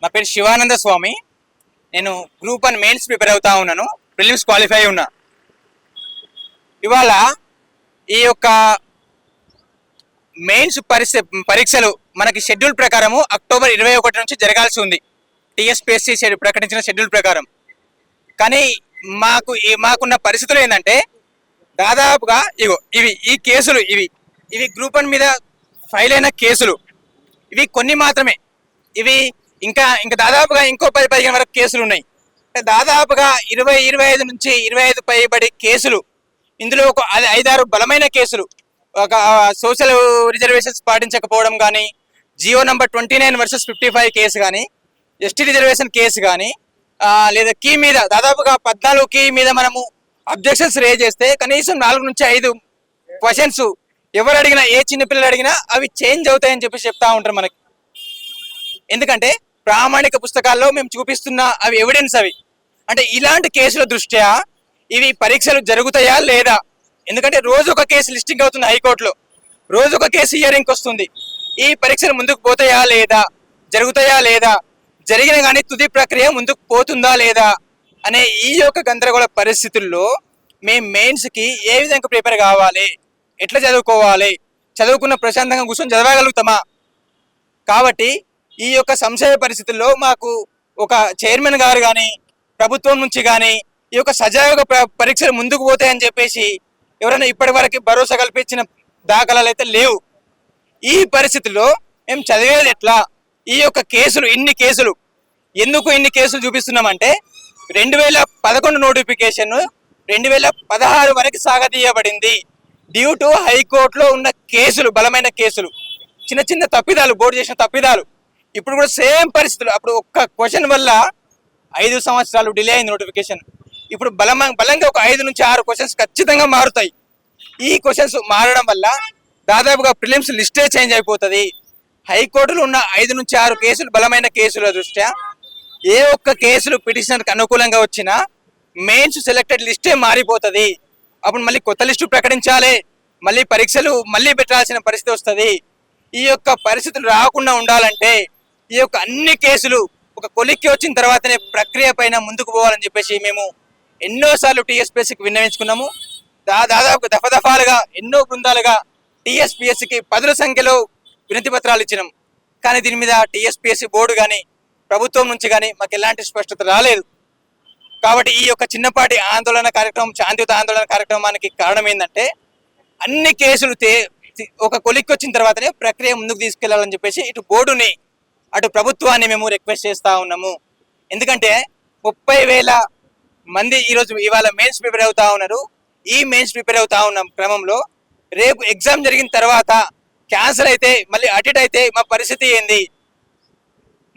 నా పేరు శివానంద స్వామి. నేను గ్రూప్ 1 మెయిన్స్ ప్రిపేర్ అవుతా ఉన్నాను. ప్రిలిమ్స్ క్వాలిఫై ఉన్నా. ఇవాళ ఈ యొక్క మెయిన్స్ పరీక్షలు మనకి షెడ్యూల్ ప్రకారము అక్టోబర్ 21 నుంచి జరగాల్సి ఉంది. టీఎస్పీఎస్సీ ప్రకటించిన షెడ్యూల్ ప్రకారం. కానీ మాకున్న పరిస్థితులు ఏంటంటే దాదాపుగా ఈ కేసులు ఇవి గ్రూప్ 1 మీద ఫైల్ అయిన కేసులు ఇవి కొన్ని మాత్రమే. ఇవి ఇంకా దాదాపుగా ఇంకో 10-15 వరకు కేసులు ఉన్నాయి. దాదాపుగా 20-25 నుంచి 25 పైబడి కేసులు. ఇందులో ఒక 5-6 బలమైన కేసులు. ఒక సోషల్ రిజర్వేషన్స్ పాటించకపోవడం కానీ, జియో నంబర్ 29 వర్సెస్ 55 కేసు కానీ, ఎస్టీ రిజర్వేషన్ కేసు కానీ, లేదా కీ మీద దాదాపుగా 14 కీ మీద మనము అబ్జెక్షన్స్ రేజ్ చేస్తే కనీసం 4 నుంచి 5 క్వశ్చన్స్ ఎవరు అడిగినా, ఏ చిన్నపిల్లలు అడిగినా అవి చేంజ్ అవుతాయని చెప్పి చెప్తా ఉంటారు మనకి. ఎందుకంటే ప్రామాణిక పుస్తకాల్లో మేము చూపిస్తున్న అవి ఎవిడెన్స్. అవి అంటే ఇలాంటి కేసుల దృష్ట్యా ఇవి పరీక్షలు జరుగుతాయా లేదా? ఎందుకంటే రోజు ఒక కేసు లిస్టింగ్ అవుతుంది హైకోర్టులో, రోజు ఒక కేసు హియరింగ్ వస్తుంది. ఈ పరీక్షలు ముందుకు పోతాయా లేదా, జరుగుతాయా లేదా, జరిగిన కానీ తుది ప్రక్రియ ముందుకు పోతుందా లేదా అనే ఈ యొక్క గందరగోళ పరిస్థితుల్లో మేము మెయిన్స్కి ఏ విధంగా ప్రిపేర్ కావాలి, ఎట్లా చదువుకోవాలి, చదువుకున్న ప్రశాంతంగా కూర్చొని చదవగలుగుతామా? కాబట్టి ఈ యొక్క సంశయ పరిస్థితుల్లో మాకు ఒక చైర్మన్ గారు కానీ, ప్రభుత్వం నుంచి కానీ ఈ యొక్క సజావుగా పరీక్షలు ముందుకు పోతాయని చెప్పేసి ఎవరైనా ఇప్పటి వరకు భరోసా కల్పించిన దాఖలాలు అయితే లేవు. ఈ పరిస్థితుల్లో మేము చదివేది ఎట్లా? ఈ యొక్క కేసులు ఎందుకు ఇన్ని కేసులు చూపిస్తున్నామంటే 2011 నోటిఫికేషన్ 2016 వరకు సాగదీయబడింది. డ్యూ టు హైకోర్టులో ఉన్న కేసులు, బలమైన కేసులు, చిన్న తప్పిదాలు, బోర్డు చేసిన తప్పిదాలు. ఇప్పుడు కూడా సేమ్ పరిస్థితులు. అప్పుడు ఒక్క క్వశ్చన్ వల్ల 5 సంవత్సరాలు డిలే అయింది నోటిఫికేషన్. ఇప్పుడు బలంగా ఒక 5 నుంచి 6 క్వశ్చన్స్ ఖచ్చితంగా మారుతాయి. ఈ క్వశ్చన్స్ మారడం వల్ల దాదాపుగా ప్రిలిమ్స్ లిస్టే చేంజ్ అయిపోతుంది. హైకోర్టులో ఉన్న 5 నుంచి 6 కేసులు బలమైన కేసుల దృష్ట్యా ఏ ఒక్క కేసులు పిటిషనర్కి అనుకూలంగా వచ్చినా మెయిన్స్ సెలెక్టెడ్ లిస్టే మారిపోతుంది. అప్పుడు మళ్ళీ కొత్త లిస్టు ప్రకటించాలి, మళ్ళీ పరీక్షలు మళ్ళీ పెట్టాల్సిన పరిస్థితి వస్తుంది. ఈ యొక్క పరిస్థితులు రాకుండా ఉండాలంటే ఈ యొక్క అన్ని కేసులు ఒక కొలిక్కి వచ్చిన తర్వాతనే ప్రక్రియ పైన ముందుకు పోవాలని చెప్పేసి మేము ఎన్నోసార్లు టీఎస్పీఎస్సీకి విన్నవించుకున్నాము. దాదాపు దఫాలుగా ఎన్నో బృందాలుగా టీఎస్పీఎస్సీకి 10ల సంఖ్యలో వినతి పత్రాలు ఇచ్చినాం. కానీ దీని మీద టీఎస్పీఎస్సీ బోర్డు కానీ, ప్రభుత్వం నుంచి కానీ మాకు ఎలాంటి స్పష్టత రాలేదు. కాబట్టి ఈ యొక్క చిన్నపాటి ఆందోళన కార్యక్రమం, శాంతియుత ఆందోళన కార్యక్రమానికి కారణం ఏంటంటే అన్ని కేసులు ఒక కొలిక్కి వచ్చిన తర్వాతనే ప్రక్రియ ముందుకు తీసుకెళ్లాలని చెప్పేసి ఇటు బోర్డుని అటు ప్రభుత్వాన్ని మేము రిక్వెస్ట్ చేస్తూ ఉన్నాము. ఎందుకంటే 30,000 మంది ఇవాళ మెయిన్స్ ప్రిపేర్ అవుతా ఉన్నారు. ఈ మెయిన్స్ ప్రిపేర్ అవుతా ఉన్న క్రమంలో రేపు ఎగ్జామ్ జరిగిన తర్వాత క్యాన్సర్ అయితే, మళ్ళీ అటెండ్ అయితే మా పరిస్థితి ఏంది?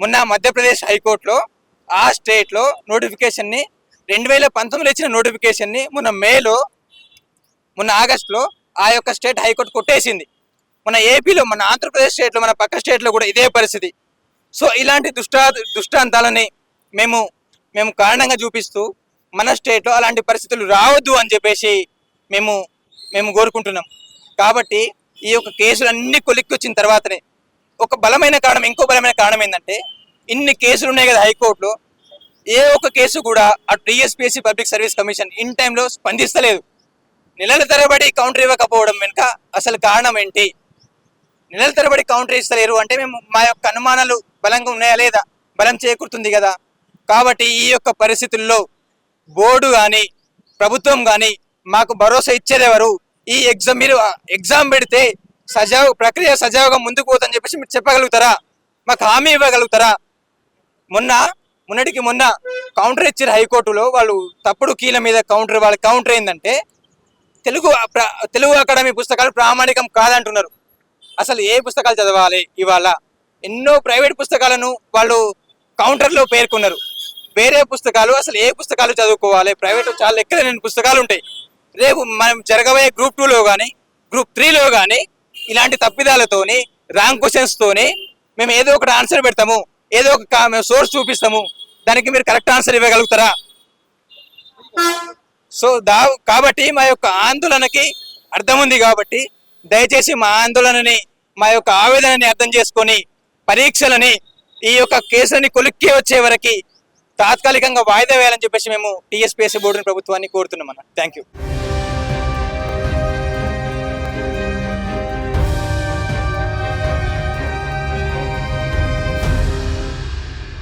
మొన్న మధ్యప్రదేశ్ హైకోర్టులో ఆ స్టేట్లో నోటిఫికేషన్ని 2019లో ఇచ్చిన నోటిఫికేషన్ని మొన్న ఆగస్టులో ఆ యొక్క స్టేట్ హైకోర్టు కొట్టేసింది. మన ఏపీలో, మన ఆంధ్రప్రదేశ్ స్టేట్లో, మన పక్క స్టేట్లో కూడా ఇదే పరిస్థితి. సో ఇలాంటి దృష్టాంతాలని మేము కారణంగా చూపిస్తూ మన స్టేట్లో అలాంటి పరిస్థితులు రావద్దు అని చెప్పేసి మేము కోరుకుంటున్నాం. కాబట్టి ఈ యొక్క కేసులు అన్ని కొలిక్కి వచ్చిన తర్వాతనే ఇంకో బలమైన కారణం ఏంటంటే ఇన్ని కేసులు ఉన్నాయి కదా హైకోర్టులో, ఏ ఒక్క కేసు కూడా ఆ TSPSC public service commission in టైంలో స్పందిస్తలేదు. నెలల తరబడి కౌంటర్ ఇవ్వకపోవడం వెనుక అసలు కారణం ఏంటి? నెలల తరబడి కౌంటర్ ఇస్తలేరు అంటే మేము మా యొక్క అనుమానాలు బలంగా ఉన్నాయా లేదా? బలం చేకూరుతుంది కదా. కాబట్టి ఈ యొక్క పరిస్థితుల్లో బోర్డు కానీ, ప్రభుత్వం కానీ మాకు భరోసా ఇచ్చేదెవరు? ఈ మీరు ఎగ్జామ్ పెడితే ప్రక్రియ సజావుగా ముందుకు పోతుందని చెప్పేసి మీరు చెప్పగలుగుతారా? మాకు హామీ ఇవ్వగలుగుతారా? మొన్నటికి మొన్న కౌంటర్ ఇచ్చారు హైకోర్టులో. వాళ్ళు తప్పుడు కీల మీద వాళ్ళ కౌంటర్ ఏంటంటే తెలుగు అకాడమీ పుస్తకాలు ప్రామాణికం కాదంటున్నారు. అసలు ఏ పుస్తకాలు చదవాలి? ఇవాళ ఎన్నో ప్రైవేట్ పుస్తకాలను వాళ్ళు కౌంటర్లో పేర్కొన్నారు. వేరే పుస్తకాలు, అసలు ఏ పుస్తకాలు చదువుకోవాలి? ప్రైవేట్ చాలా ఎక్కలేని పుస్తకాలు ఉంటాయి. రేపు మనం జరగబోయే గ్రూప్ 2లో కానీ, గ్రూప్ 3లో కానీ ఇలాంటి తప్పిదాలతోని, రాంగ్ క్వశ్చన్స్తోని మేము ఏదో ఒకటి ఆన్సర్ పెడతాము, ఏదో ఒక సోర్స్ చూపిస్తాము. దానికి మీరు కరెక్ట్ ఆన్సర్ ఇవ్వగలుగుతారా? సో కాబట్టి మా యొక్క ఆందోళనకి అర్థం ఉంది. కాబట్టి దయచేసి మా ఆందోళనని, మా యొక్క ఆవేదనని అర్థం చేసుకొని పరీక్షలని ఈ యొక్క కేసులని కొలిక్కి వచ్చే వరకు తాత్కాలికంగా వాయిదా వేయాలని చెప్పేసి మేము టీఎస్పీఎస్సీ బోర్డుని ప్రభుత్వాన్ని కోరుతున్నాం అన్న. Thank you.